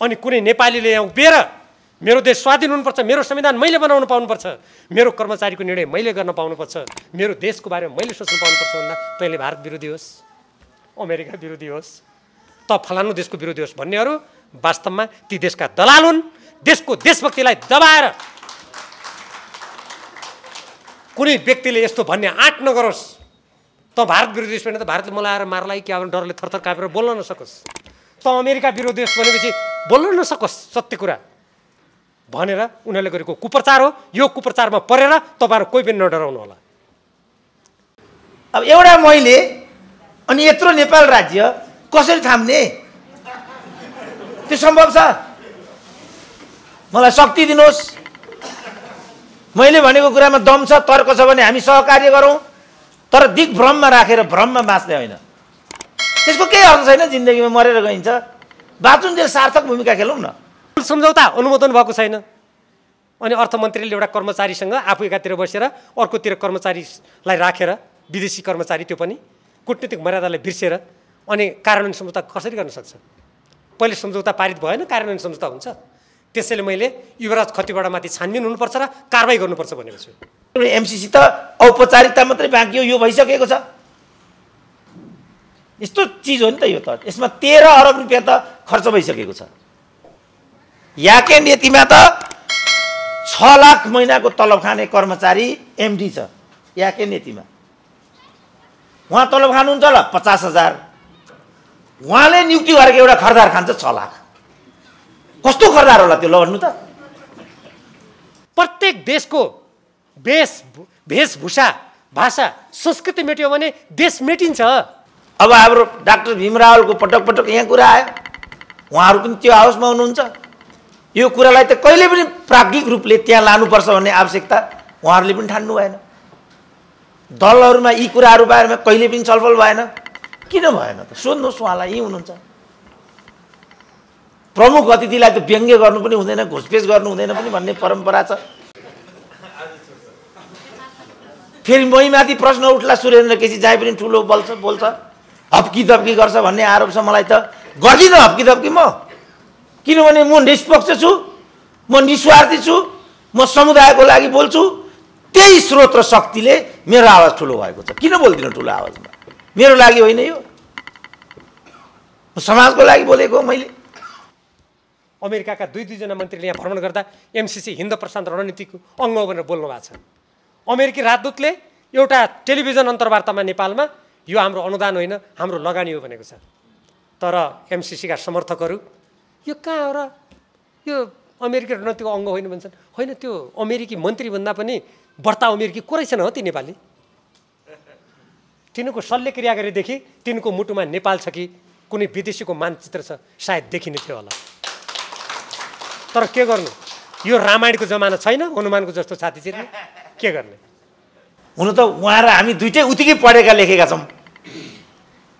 अनि कुनै नेपालीले यहाँ उभिएर मेरो देश स्वाधीन हुनुपर्छ, मेरो संविधान मैले बनाउन पाउनुपर्छ, मेरो कर्मचारीको निर्णय मैले गर्न पाउनुपर्छ, मेरो देशको बारेमा मैले सोच्नु पाउनुपर्छ भन्दा तैँले भारत विरोधी होस्, अमेरिका विरोधी होस्, त फलानु देशको विरोधी होस् भन्नेहरू वास्तवमा ती देशका दलाल हुन्। देशको देशभक्तिलाई दबाएर कुनै व्यक्तिले यस्तो भन्ने आँट नगरोस्, त भारत विरोधी देश भने त भारतले मलाई आएर मार्ला कि अब डरले थरथर कापेर बोल्न नसकोस्, त अमेरिका विरोधी देश भनेपछि बोल्न नसकोस् सत्य कुरा भनेर उनीहरूले गरेको कुप्रचार हो। यो कुप्रचारमा परेर तपाईँहरू कोही पनि नडराउनु होला। अब एउटा मैले अनि यत्रो नेपाल राज्य कसरी थाम्ने? त्यो सम्भव छ? मलाई शक्ति दिनुहोस्। मैले भनेको कुरामा दम छ, तर्क छ भने हामी सहकार्य गरौँ, तर दिग्भ्रममा राखेर भ्रममा बाँच्ने होइन। त्यसको केही अर्थ छैन। जिन्दगीमा मरेर गइन्छ, बाँचुन्जेल सार्थक भूमिका खेलौँ न। सम्झौता अनुमोदन भएको छैन अनि अर्थमन्त्रीले एउटा कर्मचारीसँग आफू एकातिर बसेर अर्कोतिर कर्मचारीलाई राखेर, विदेशी कर्मचारी त्यो पनि कूटनीतिक मर्यादालाई बिर्सेर अनि कार्यान्वयन सम्झौता कसरी गर्न सक्छ? पहिले सम्झौता पारित भएन, कार्यान्वयन सम्झौता हुन्छ। त्यसैले मैले युवराज खतिवडामाथि छानबिन हुनुपर्छ र कारबाही गर्नुपर्छ भनेको छु। एमसीसी त औपचारिकता मात्रै बाँकी हो, यो भइसकेको छ। यस्तो चिज हो नि त यो त। यसमा 13 अरब रुपियाँ त खर्च भइसकेको छ। याके नीतिमा त 6 लाख महिनाको तलब खाने कर्मचारी एमडी छ याके नीतिमा। उहाँ तलब खानुहुन्छ होला 50,000, उहाँले नियुक्ति गरेको एउटा खरदार खान्छ 6 लाख। कस्तो खरदार होला त्यो? ल भन्नु त। प्रत्येक देशको वेशभूषा, भाषा, संस्कृति मेट्यो भने देश मेटिन्छ। अब हाम्रो डाक्टर भीम रावलको पटक पटक यहाँ कुरा आयो, उहाँहरू पनि त्यो हाउसमा हुनुहुन्छ। यो कुरालाई त कहिले पनि प्राज्ञिक रूपले त्यहाँ लानुपर्छ भन्ने आवश्यकता उहाँहरूले पनि ठान्नु भएन। दलहरूमा यी कुराहरू बारेमा कहिले पनि छलफल भएन। किन भएन त? सोध्नुहोस् उहाँलाई। यहीँ हुनुहुन्छ। प्रमुख अतिथिलाई त व्यङ्ग्य गर्नु पनि हुँदैन, घुसपेस गर्नु हुँदैन पनि भन्ने परम्परा छ। फेरि मैमाथि प्रश्न उठ्ला, सुरेन्द्र केसी जहाँ पनि ठुलो बोल्छ, हप्की दप्की गर्छ भन्ने आरोप छ। मलाई त गर्दिनँ हप्की दप्की म, किनभने म निष्पक्ष छु, म निस्वार्थी छु, म समुदायको लागि बोल्छु। त्यही स्रोत र शक्तिले मेरो आवाज ठुलो भएको छ। किन बोल्दिनँ ठुलो आवाजमा? मेरो लागि होइन यो, समाजको लागि बोलेको मैले। अमेरिकाका दुई जना मन्त्रीले यहाँ भ्रमण गर्दा एमसीसी हिन्द प्रशान्त रणनीतिको अङ्ग भनेर बोल्नु भएको छ। अमेरिकी राजदूतले एउटा टेलिभिजन अन्तर्वार्तामा नेपालमा यो हाम्रो अनुदान होइन, हाम्रो लगानी हो भनेको छ। तर एमसीसीका समर्थकहरू यो कहाँ हो र, यो अमेरिकी रणनीतिको अङ्ग होइन भन्छन्। होइन, त्यो अमेरिकी मन्त्रीभन्दा पनि बढ्ता अमेरिकी को रहेछन् हो ती नेपाली? तिनको शल्यक्रिया गरेदेखि तिनको मुटुमा नेपाल छ कि कुनै विदेशीको मानचित्र छ सायद देखिने थियो होला। तर के गर्नु, यो रामायणको जमाना छैन, हनुमानको जस्तो छाती चिर्ने। के गर्ने? हुन त उहाँ र हामी दुइटै उतिकै पढेका लेखेका छौँ।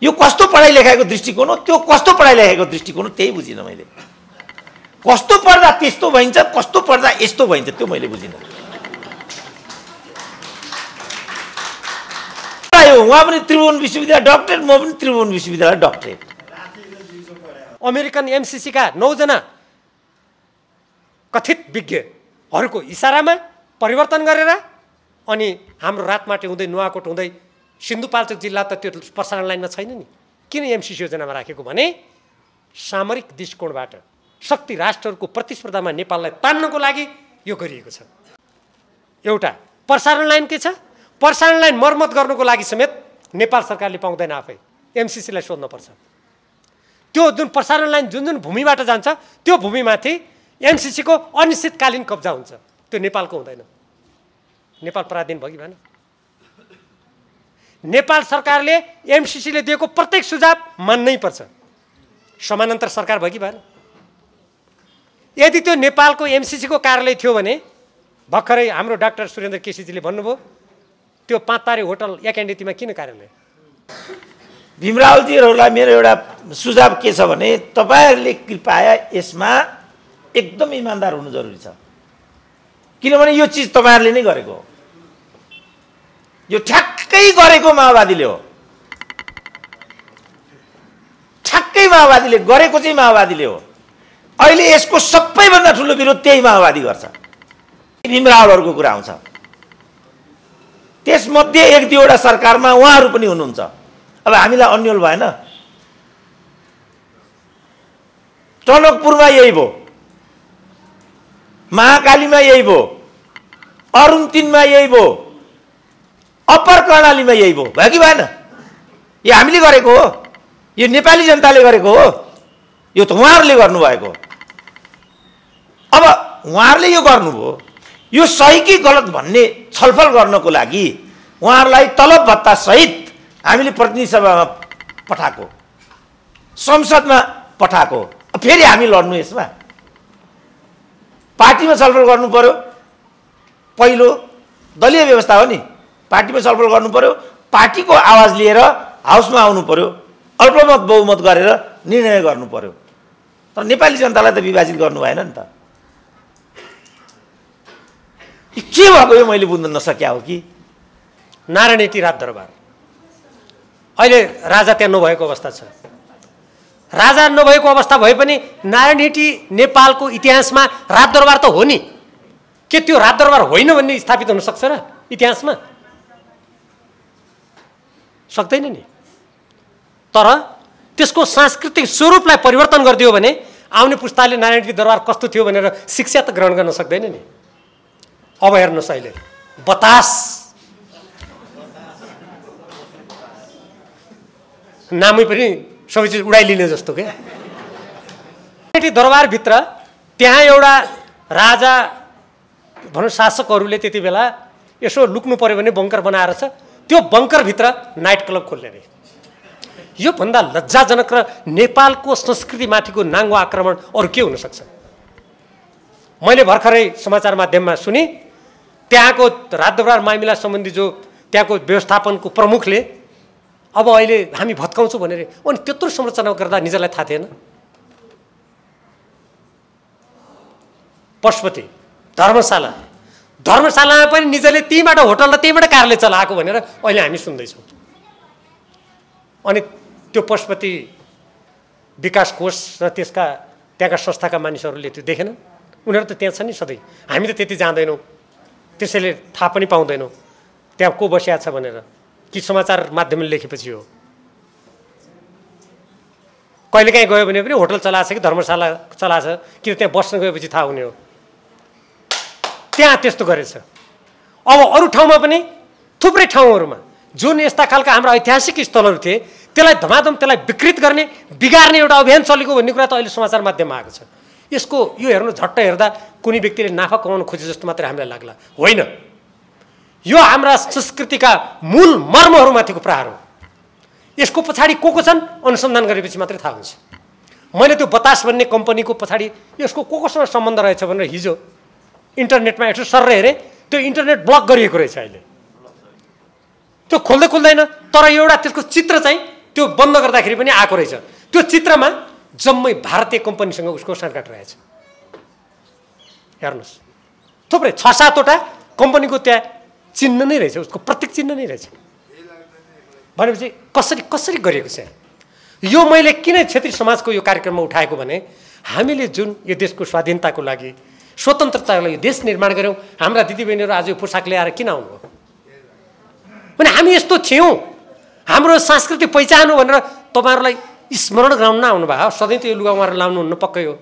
यो कस्तो पढाइ लेखाएको दृष्टिकोण हो, त्यो कस्तो पढाइ लेखाएको दृष्टिकोण हो, त्यही बुझिनँ मैले। कस्तो पढ्दा त्यस्तो भइन्छ, कस्तो पढ्दा यस्तो भइन्छ, त्यो मैले बुझिनँ। उहाँ पनि त्रिभुवन विश्वविद्यालय डक्टरेट, म पनि त्रिभुवन विश्वविद्यालय डक्टरेट। अमेरिकन एमसीसीका 9 जना कथित विज्ञहरूको इसारामा परिवर्तन गरेर अनि हाम्रो रातमाटे हुँदै नुवाकोट हुँदै सिन्धुपाल्चोक जिल्ला त त्यो प्रसारण लाइनमा छैन नि। किन एमसीसी योजनामा राखेको भने सामरिक दृष्टिकोणबाट शक्ति राष्ट्रहरूको प्रतिस्पर्धामा नेपाललाई तान्नको लागि यो गरिएको छ। एउटा प्रसारण लाइन के छ, प्रसारण लाइन मर्मत गर्नुको लागि समेत नेपाल सरकारले पाउँदैन, आफै एमसीसीलाई सोध्नुपर्छ। त्यो जुन प्रसारण लाइन जुन भूमिबाट जान्छ त्यो भूमिमाथि एमसीसीको अनिश्चितकालीन कब्जा हुन्छ। त्यो नेपालको हुँदैन। नेपाल पराधीन भयो कि भएन? नेपाल सरकारले एमसीसीले दिएको प्रत्येक सुझाव मान्नै पर्छ। समानान्तर सरकार भयो कि भएन? यदि त्यो नेपालको एमसीसीको कार्यालय थियो भने भर्खरै हाम्रो डाक्टर सुरेन्द्र केसीजीले भन्नुभयो त्यो 5 तारे होटल याकेन्डीमा किन कार्यालय? भीमरावलजीहरूलाई मेरो एउटा सुझाव के छ भने तपाईँहरूले कृपया यसमा एकदम इमान्दार हुनु जरुरी छ। किनभने यो चिज तपाईँहरूले नै गरेको हो। यो ठ्याक्कै गरेको माओवादीले हो। ठ्याक्कै माओवादीले गरेको चाहिँ माओवादीले हो। अहिले यसको सबैभन्दा ठुलो विरोध त्यही माओवादी गर्छ। भीमरावहरूको कुरा आउँछ, त्यसमध्ये एक दुईवटा सरकारमा उहाँहरू पनि हुनुहुन्छ। अब हामीलाई अन्यल भएन। टनकपुरमा यही भयो, महाकालीमा यही भयो, अरुण 3 मा यही भयो, अप्पर कर्णालीमा यही भयो कि भएन? यो हामीले गरेको हो, यो नेपाली जनताले गरेको हो, यो त उहाँहरूले गर्नुभएको हो। अब उहाँहरूले यो गर्नुभयो, यो सही कि गलत भन्ने छलफल गर्नको लागि उहाँहरूलाई तलब भत्ता सहित हामीले प्रतिनिधि सभामा पठाएको, संसदमा पठाएको। फेरि हामी लड्नु यसमा? पार्टीमा छलफल गर्नु पर्यो, पहिलो दलीय व्यवस्था हो नि, पार्टीमा छलफल गर्नु पर्यो, पार्टीको आवाज लिएर हाउसमा आउनु पर्यो, अल्पमत बहुमत गरेर निर्णय गर्नु पर्यो। तर नेपाली जनतालाई त विभाजित गर्नु भएन नि त। के भएको यो मैले बुझ्न नसक्या हो कि? नारायणी राजदरबार अहिले राजा त्यहाँ नभएको अवस्था छ। राजा नभएको अवस्था भए पनि नारायणी नेपालको इतिहासमा राजदरबार त हो नि। के त्यो राजदरबार होइन भन्ने स्थापित हुन सक्छ र इतिहासमा? सक्दैन नि। तर त्यसको सांस्कृतिक स्वरूपलाई परिवर्तन गरिदियो भने आउने पुस्ताले नारायणी दरबार कस्तो थियो भनेर शिक्षा त ग्रहण गर्न सक्दैन नि। अब हेर्नुहोस् अहिले बतास नामै पनि सबै चिज उडाइलिने जस्तो के। दरबारभित्र त्यहाँ एउटा राजा भनौँ शासकहरूले त्यति बेला यसो लुक्नु पर्यो भने बङ्कर बनाएर छ, त्यो बङ्करभित्र नाइट क्लब खोल्ने रे। यो भन्दा लज्जाजनक र नेपालको संस्कृतिमाथिको नाङ्गो आक्रमण अरू के हुन सक्छ? मैले भर्खरै समाचार माध्यममा सुने, त्यहाँको राजदरबार मामिला सम्बन्धी जो त्यहाँको व्यवस्थापनको प्रमुखले अब अहिले हामी भत्काउँछौँ भनेर, अनि त्यत्रो संरचना गर्दा निजलाई थाहा थिएन? पशुपति धर्मशालामा पनि निजले त्यहीँबाट होटल र त्यहीँबाट कार्यालय चलाएको भनेर अहिले हामी सुन्दैछौँ। अनि त्यो पशुपति विकास कोष र त्यहाँका संस्थाका मानिसहरूले त्यो देखेनन्? उनीहरू त त्यहाँ छन् नि सधैँ, हामी त त्यति जाँदैनौँ, त्यसैले थाहा पनि पाउँदैनौँ त्यहाँ को बसिया छ भनेर। कि समाचार माध्यमले लेखेपछि हो? कहिलेकाहीँ गयो भने पनि होटल चलाएको छ कि धर्मशाला चलाएको छ कि त्यहाँ बस्न गएपछि थाहा हुने हो। त्यहाँ त्यस्तो गरेछ। अब अरू ठाउँमा पनि थुप्रै ठाउँहरूमा जुन यस्ता खालका हाम्रा ऐतिहासिक स्थलहरू थिए त्यसलाई धमाधम त्यसलाई विकृत गर्ने बिगार्ने एउटा अभियान चलेको भन्ने कुरा त अहिले समाचार माध्यममा आएको छ। यसको यो हेर्नु झट्ट हेर्दा कुनै व्यक्तिले नाफा कमाउन खोजे जस्तो मात्रै हामीलाई लाग्ला, होइन। यो हाम्रा संस्कृतिका मूल मर्महरूमाथिको प्रहार हो। यसको पछाडि को छन् अनुसन्धान गरेपछि मात्रै थाहा हुन्छ। मैले त्यो बतास भन्ने कम्पनीको पछाडि यसको कोसँग सम्बन्ध रहेछ भनेर हिजो इन्टरनेटमा यसो सर हेरेँ, त्यो इन्टरनेट ब्लक गरिएको रहेछ अहिले, त्यो खोल्दै खोल्दैन। तर एउटा त्यसको चित्र चाहिँ त्यो बन्द गर्दाखेरि पनि आएको रहेछ। त्यो चित्रमा जम्मै भारतीय कम्पनीसँग उसको साँठगाँठ रहेछ। हेर्नुहोस्, थुप्रै 6-7वटा कम्पनीको त्यहाँ चिन्ह नै रहेछ, उसको प्रतीक चिन्ह नै रहेछ। भनेपछि कसरी गरिएको छ? यो मैले किन क्षेत्रीय समाजको यो कार्यक्रममा उठाएको भने हामीले जुन यो देशको स्वाधीनताको लागि स्वतन्त्रताको लागि देश निर्माण गऱ्यौँ, हाम्रा दिदीबहिनीहरू आज यो पोसाक ल्याएर किन आउनुभयो भने हामी यस्तो थियौँ, हाम्रो सांस्कृतिक पहिचान हो भनेर तपाईँहरूलाई स्मरण गराउन आउनु भयो। सधैँ त यो लुगा उहाँहरू लाउनुहुन्न पक्कै हो,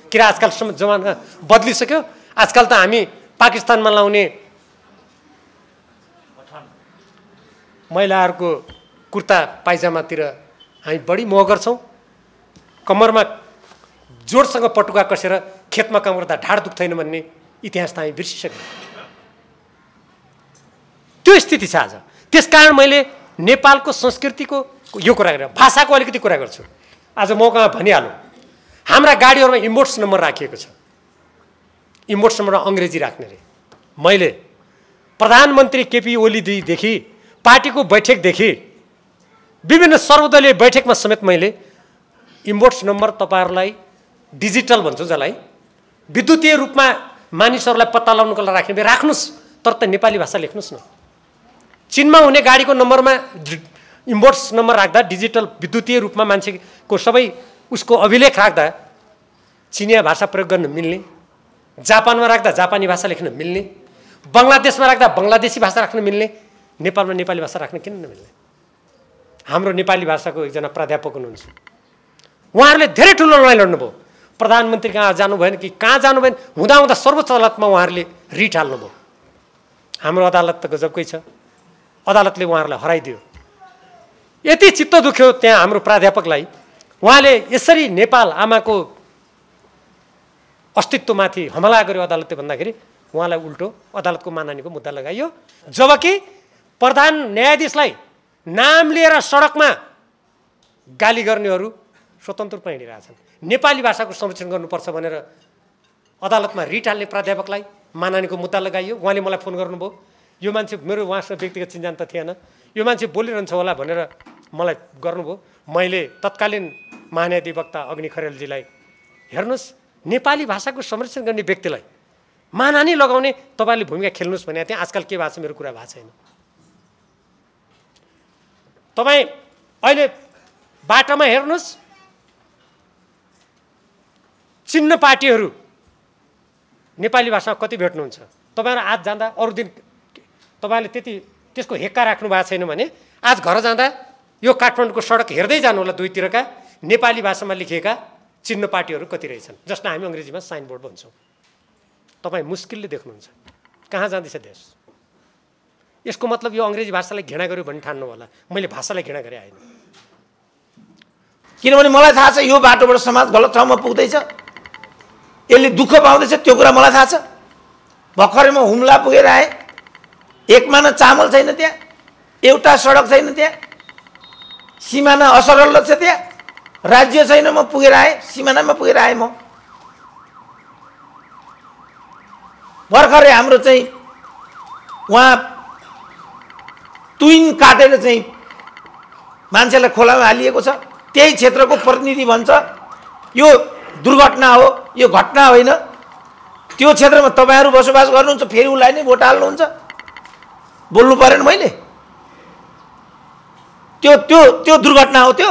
किन आजकलसम्म जमाना बदलिसक्यो। आजकल त हामी पाकिस्तानमा लाउने महिलाहरूको कुर्ता पाइजामातिर हामी बढी मोह गर्छौँ। कम्मरमा जोडसँग पटुका कसेर खेतमा काम गर्दा ढाड दुख्दैन भन्ने इतिहास त हामी बिर्सिसक्यौँ। त्यो स्थिति छ आज। त्यसकारण मैले नेपालको संस्कृतिको यो कुरा गरेर भाषाको अलिकति कुरा गर्छु। आज मौकामा भनिहालौँ, हाम्रा गाडीहरूमा इम्पोर्ट्स नम्बर राखिएको छ, इम्पोर्ट्स नम्बर अङ्ग्रेजी राख्ने रे। मैले प्रधानमन्त्री केपी ओलीदेखि पार्टीको बैठकदेखि विभिन्न सर्वदलीय बैठकमा समेत मैले इम्पोर्ट्स नम्बर तपाईँहरूलाई डिजिटल भन्छु जसलाई विद्युतीय रूपमा मानिसहरूलाई पत्ता लगाउनुको लागि राख्ने राख्नुहोस्, तर त नेपाली भाषा लेख्नुहोस् न। चीनमा हुने गाडीको नम्बरमा इम्पोर्ट्स नम्बर राख्दा डिजिटल विद्युतीय रूपमा मान्छेको सबै उसको अभिलेख राख्दा चिनिया भाषा प्रयोग गर्न मिल्ने, जापानमा राख्दा जापानी भाषा लेख्न मिल्ने, बङ्गलादेशमा राख्दा बङ्गलादेशी भाषा राख्न मिल्ने, नेपालमा नेपाली भाषा राख्न किन नमिल्ने? हाम्रो नेपाली भाषाको एकजना प्राध्यापक हुनुहुन्छ, उहाँहरूले धेरै ठुलो लडाइँ लड्नुभयो। प्रधानमन्त्री कहाँ जानु भएन कि कहाँ जानु भएन, हुँदा सर्वोच्च अदालतमा उहाँहरूले रिट हाल्नुभयो। हाम्रो अदालत त गजबकै छ, अदालतले उहाँहरूलाई हराइदियो। यति चित्त दुख्यो त्यहाँ हाम्रो प्राध्यापकलाई। उहाँले यसरी नेपाल आमाको अस्तित्वमाथि हमला गर्यो अदालतले भन्दाखेरि उहाँलाई उल्टो अदालतको मानहानिको मुद्दा लगाइयो। जबकि प्रधान न्यायाधीशलाई नाम लिएर सडकमा गाली गर्नेहरू स्वतन्त्र रूपमा हिँडिरहेछन्। नेपाली भाषाको संरक्षण गर्नुपर्छ भनेर अदालतमा रिट हाल्ने प्राध्यापकलाई मानहानिको मुद्दा लगाइयो। उहाँले मलाई फोन गर्नुभयो, यो मान्छे मेरो उहाँसँग व्यक्तिगत चिन्जान त थिएन, यो मान्छे बोलिरहन्छ होला भनेर मलाई गर्नुभयो। मैले तत्कालीन महान्यायाधिवक्ता अग्नि खरेलजीलाई, हेर्नुहोस् नेपाली भाषाको संरक्षण गर्ने व्यक्तिलाई मानहानि लगाउने तपाईँले भूमिका खेल्नुहोस् भने त्यहाँ आजकल के भएको छ मेरो कुरा भएको छैन। तपाईँ अहिले बाटोमा हेर्नुहोस्, चिन्न पार्टीहरू नेपाली भाषामा कति भेट्नुहुन्छ? तपाईँहरू आज जाँदा अरू दिन तपाईँले त्यसको हेक्का राख्नु भएको छैन भने आज घर जाँदा यो काठमाडौँको सडक हेर्दै जानु होला, दुईतिरका नेपाली भाषामा लेखिएका चिन्न पार्टीहरू कति रहेछन्, जसलाई हामी अङ्ग्रेजीमा साइनबोर्ड भन्छौँ। तपाईँ मुस्किलले देख्नुहुन्छ। कहाँ जाँदैछ देश? यसको मतलब यो अङ्ग्रेजी भाषालाई घृणा गर्यो भन्ने ठान्नु होला। मैले भाषालाई घृणा गरे होइन, किनभने मलाई थाहा छ यो बाटोबाट समाज गलत ठाउँमा पुग्दैछ, यसले दुःख पाउँदैछ, त्यो कुरा मलाई थाहा छ। भर्खरै म हुम्ला पुगेर आएँ, एक माना चामल छैन त्यहाँ, एउटा सडक छैन त्यहाँ, सिमाना असरल छ त्यहाँ, राज्य छैन। म पुगेर आएँ, सिमानामा पुगेर आएँ। म भर्खरै हाम्रो चाहिँ उहाँ तुइन काटेर चाहिँ मान्छेलाई खोलामा हालिएको छ। त्यही क्षेत्रको प्रतिनिधि भन्छ यो दुर्घटना हो, यो घटना होइन। त्यो क्षेत्रमा तपाईँहरू बसोबास गर्नुहुन्छ, फेरि उसलाई नै भोट हाल्नुहुन्छ। बोल्नु परेन मैले? त्यो त्यो त्यो दुर्घटना हो। त्यो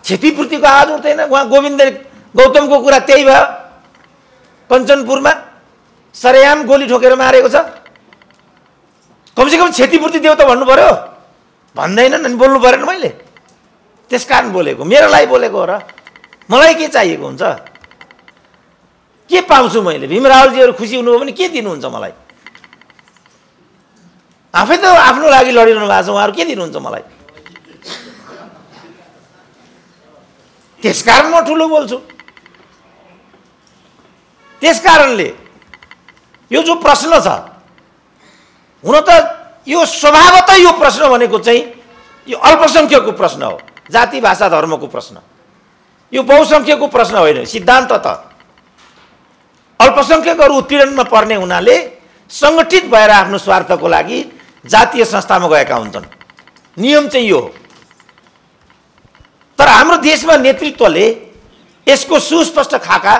क्षतिपूर्तिको आवाज उठ्दैन। उहाँ गोविन्द गौतमको कुरा त्यही भयो। कञ्चनपुरमा सरेआम गोली ठोकेर मारेको छ। कमसेकम क्षतिपूर्ति देऊ त भन्नु पर्यो, भन्दैनन् अनि बोल्नु परेन मैले? त्यसकारण बोलेको, मेरो लागि बोलेको हो र। मलाई के चाहिएको हुन्छ? के पाउँछु मैले? भीम रावलजीहरू खुसी हुनुभयो भने के दिनुहुन्छ मलाई? आफै त आफ्नो लागि लडिरहनु भएको छ, उहाँहरू के दिनुहुन्छ मलाई? त्यसकारण म ठुलो बोल्छु। त्यसकारणले यो जो प्रश्न छ, हुन त यो स्वभावतः यो प्रश्न भनेको चाहिँ यो अल्पसङ्ख्यकको प्रश्न हो, जाति भाषा धर्मको प्रश्न। यो बहुसङ्ख्यकको प्रश्न होइन। सिद्धान्त त अल्पसङ्ख्यकहरू उत्पीडनमा पर्ने हुनाले सङ्गठित भएर आफ्नो स्वार्थको लागि जातीय संस्थामा गएका हुन्छन्। नियम चाहिँ यो हो। तर हाम्रो देशमा नेतृत्वले यसको सुस्पष्ट खाका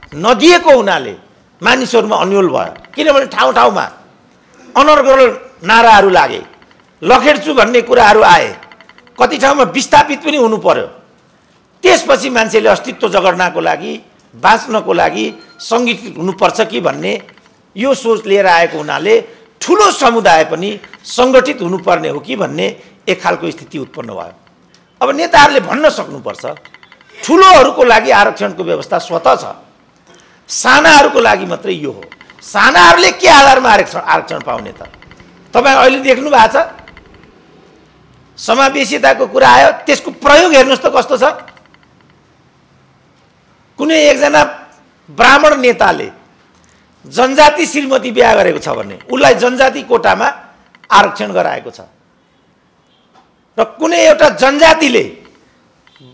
नदिएको हुनाले मानिसहरूमा अन्यल भयो। किनभने ठाउँ ठाउँमा अनर्गल नाराहरू लागे, लखेड्छु भन्ने कुराहरू आए, कति ठाउँमा विस्थापित पनि हुनु पर्यो। त्यसपछि मान्छेले अस्तित्व जगर्नको लागि, बाँच्नको लागि सङ्गठित हुनुपर्छ कि भन्ने यो सोच लिएर आएको हुनाले ठुलो समुदाय पनि सङ्गठित हुनुपर्ने हो कि भन्ने एक खालको स्थिति उत्पन्न भयो। अब नेताहरूले भन्न सक्नुपर्छ ठुलोहरूको लागि आरक्षणको व्यवस्था स्वतः छ, सानाहरूको लागि मात्रै यो हो। सानाहरूले के आधारमा आरक्षण पाउने त? तपाईँ अहिले देख्नु भएको छ समावेशिताको कुरा आयो, त्यसको प्रयोग हेर्नुहोस् त कस्तो छ। कुनै एकजना ब्राह्मण नेताले जनजाति श्रीमती बिहा गरेको छ भने उसलाई जनजाति कोटामा आरक्षण गराएको छ, र कुनै एउटा जनजातिले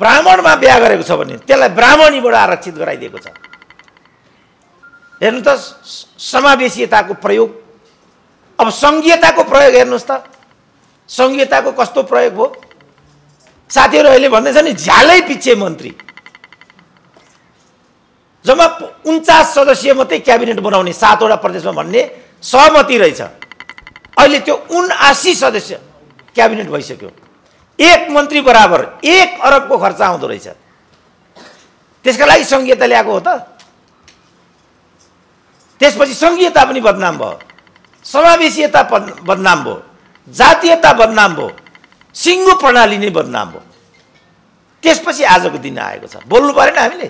ब्राह्मणमा बिहा गरेको छ भने त्यसलाई ब्राह्मणीबाट आरक्षित गराइदिएको छ। हेर्नु त समावेशिताको प्रयोग। अब सङ्घीयताको प्रयोग हेर्नुहोस् त, सङ्घीयताको कस्तो प्रयोग हो। साथीहरू अहिले भन्दैछ नि झ्यालै पछि मन्त्री, जम्मा 49 सदस्यीय मात्रै क्याबिनेट बनाउने 7वटा प्रदेशमा भन्ने सहमति रहेछ। अहिले त्यो 79 सदस्य क्याबिनेट भइसक्यो। एक मन्त्री बराबर 1 अरबको खर्च आउँदो रहेछ। त्यसका लागि सङ्घीयता ल्याएको हो त। त्यसपछि सङ्घीयता पनि बदनाम भयो, समावेशीयता बदनाम भयो, जातीयता बदनाम भयो, सिङ्गो प्रणाली नै बदनाम भयो। त्यसपछि आजको दिन आएको छ। बोल्नु परेन हामीले?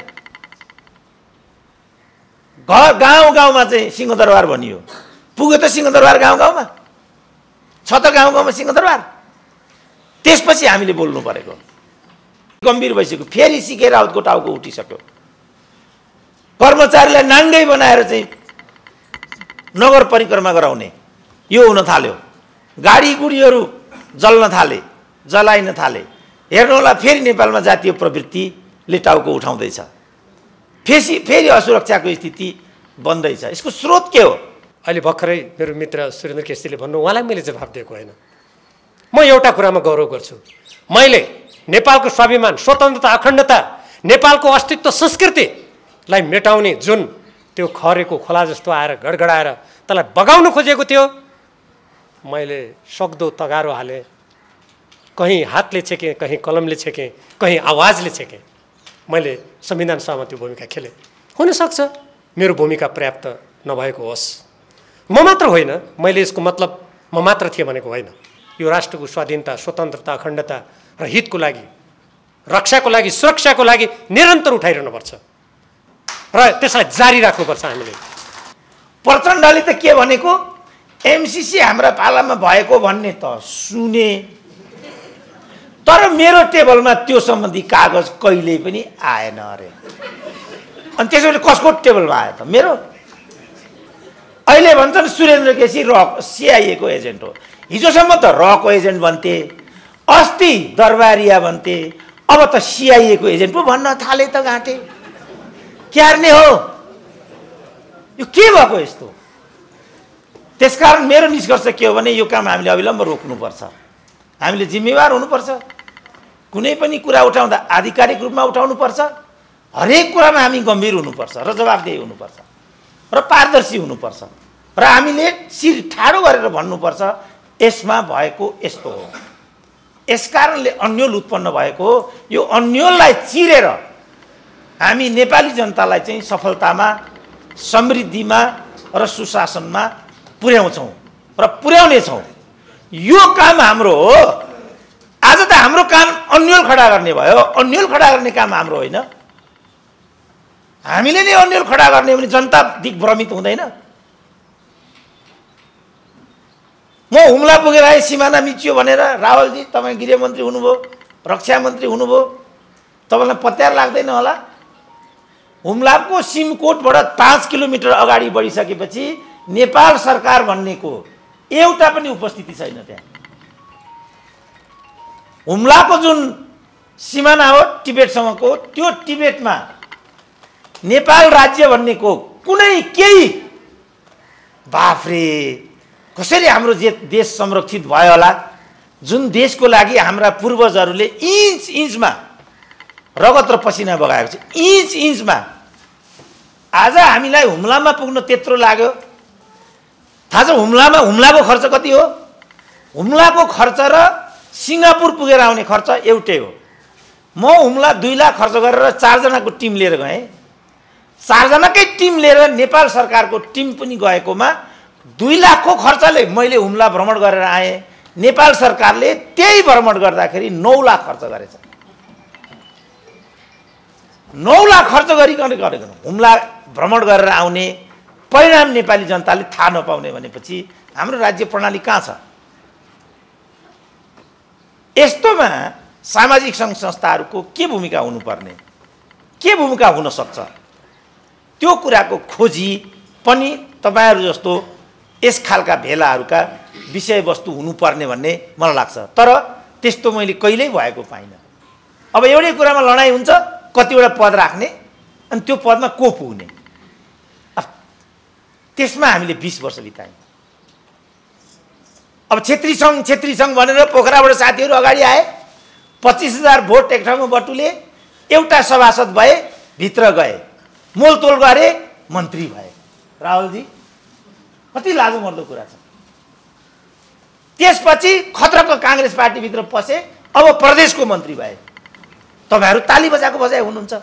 गाउँ गाउँमा चाहिँ सिंहदरबार भनियो, पुग्यो त सिंहदरबार गाउँ गाउँमा, छ त गाउँ गाउँमा सिंहदरबार। त्यसपछि हामीले बोल्नु परेको, गम्भीर भइसक्यो। फेरि सिके राउतको टाउको उठिसक्यो। कर्मचारीलाई नाङ्गै बनाएर चाहिँ नगर परिक्रमा गराउने यो हुन थाल्यो। गाडी गुडीहरू जल्न थाले, जलाइन थाले। हेर्नुहोला, फेरि नेपालमा जातीय प्रवृत्तिले टाउको उठाउँदैछ। फेरि असुरक्षाको स्थिति बन्दैछ। यसको स्रोत के हो? अहिले भर्खरै मेरो मित्र सुरेन्द्र केसीले भन्नु, उहाँलाई मैले जवाफ दिएको होइन। म एउटा कुरामा गौरव गर्छु, मैले नेपालको स्वाभिमान, स्वतन्त्रता, अखण्डता, नेपालको अस्तित्व, संस्कृतिलाई मेटाउने जुन त्यो खरेको खोला जस्तो आएर गडगडाएर त्यसलाई बगाउन खोजेको थियो, मैले सक्दो तगारो हालेँ। कहीँ हातले छेकेँ, कहीँ कलमले छेकेँ, कहीँ आवाजले छेकेँ। मैले संविधान सभामा त्यो भूमिका खेलेँ। हुनसक्छ मेरो भूमिका पर्याप्त नभएको होस्। म मात्र होइन, मैले यसको मतलब म मात्र थिएँ भनेको होइन। यो राष्ट्रको स्वाधीनता, स्वतन्त्रता, अखण्डता र हितको लागि, रक्षाको लागि, सुरक्षाको लागि निरन्तर उठाइरहनुपर्छ र त्यसलाई जारी राख्नुपर्छ हामीले। प्रचण्डले त के भनेको, एमसीसी हाम्रा पालामा भएको भन्ने त सुने, तर मेरो टेबलमा त्यो सम्बन्धी कागज कहिल्यै पनि आएन अरे। अनि त्यसैले कसको टेबलमा आयो त? मेरो। अहिले भन्छन् सुरेन्द्र केसी CIA को एजेन्ट हो। हिजोसम्म त को एजेन्ट भन्थे, अस्ति दरबारिया भन्थे, अब त CIA को एजेन्ट पो भन्न थाले त घाँटे। क्यार्ने हो? यो के भएको यस्तो? त्यसकारण मेरो निष्कर्ष के हो भने यो काम हामीले अविलम्ब रोक्नुपर्छ। हामीले जिम्मेवार हुनुपर्छ। कुनै पनि कुरा उठाउँदा आधिकारिक रूपमा उठाउनुपर्छ। हरेक कुरामा हामी गम्भीर हुनुपर्छ र जवाफदेही हुनुपर्छ र पारदर्शी हुनुपर्छ र हामीले शिर ठाडो गरेर भन्नुपर्छ यसमा भएको यस्तो हो। यसकारणले अन्यल उत्पन्न भएको हो। यो अन्यललाई चिरेर हामी नेपाली जनतालाई चाहिँ सफलतामा, समृद्धिमा र सुशासनमा पुर्याउँछौँ र पुर्याउनेछौँ। यो काम हाम्रो हो। आज त हाम्रो काम अन्यल खडा गर्ने भयो। अन्यल खडा गर्ने काम हाम्रो होइन। हामीले नै अन्यल खडा गर्ने भने जनता दिग्भ्रमित हुँदैन। म हुम्ला पुगेर आएँ, सिमाना मिचियो भनेर रावलजी तपाईँ गृहमन्त्री हुनुभयो, रक्षा मन्त्री हुनुभयो, तपाईँलाई पत्यार लाग्दैन होला। हुम्लाको सिमकोटबाट 5 किलोमिटर अगाडि बढिसकेपछि नेपाल सरकार भन्नेको एउटा पनि उपस्थिति छैन त्यहाँ। हुम्लाको जुन सिमाना हो टिबेटसँगको, त्यो टिबेटमा नेपाल राज्य भन्नेको कुनै केही, बाफरे कसरी हाम्रो देश संरक्षित भयो होला? जुन देशको लागि हाम्रा पूर्वजहरूले इन्च इन्चमा रगत र पसिना बगाएको छ, इन्च इन्चमा। आज हामीलाई हुम्लामा पुग्न त्यत्रो लाग्यो। थाहा छ हुम्लाको खर्च कति हो? हुम्लाको खर्च र सिङ्गापुर पुगेर आउने खर्च एउटै हो। म हुम्ला 2 लाख खर्च गरेर 4 जनाको टिम लिएर गएँ। 4 जनाकै टिम लिएर नेपाल सरकारको टिम पनि गएकोमा 2 लाखको खर्चले मैले हुम्ला भ्रमण गरेर आएँ। नेपाल सरकारले त्यही भ्रमण गर्दाखेरि 9 लाख खर्च गरेछ। 9 लाख खर्च गरिकन हुम्ला भ्रमण गरेर आउने परिणाम नेपाली जनताले थाहा नपाउने भनेपछि हाम्रो राज्य प्रणाली कहाँ छ? यस्तोमा सामाजिक सङ्घ संस्थाहरूको के भूमिका हुनुपर्ने, के भूमिका हुन सक्छ, त्यो कुराको खोजी पनि तपाईहरु जस्तो यस खालका भेलाहरूका विषयवस्तु हुनुपर्ने भन्ने मलाई लाग्छ। तर त्यस्तो मैले कहिल्यै भएको पाइनँ। अब एउटै कुरामा लडाई हुन्छ, कतिवटा पद राख्ने अनि त्यो पदमा को पुग्ने, त्यसमा हामीले 20 वर्ष बितायौं। अब क्षेत्री संघ भनेर पोखराबाट साथीहरू अगाडि आए, 25,000 भोट एक ठाउँमा बटुले, एउटा सभासद भए, भित्र गए, मोलतोल गरे, मन्त्री भए। राहुलजी कति लाजमर्दो कुरा छ। त्यसपछि खतराको कांग्रेस पार्टी भित्र पसे, अब प्रदेशको मन्त्री भए। तपाईहरु ताली बजाएको बजाए हुनुहुन्छ।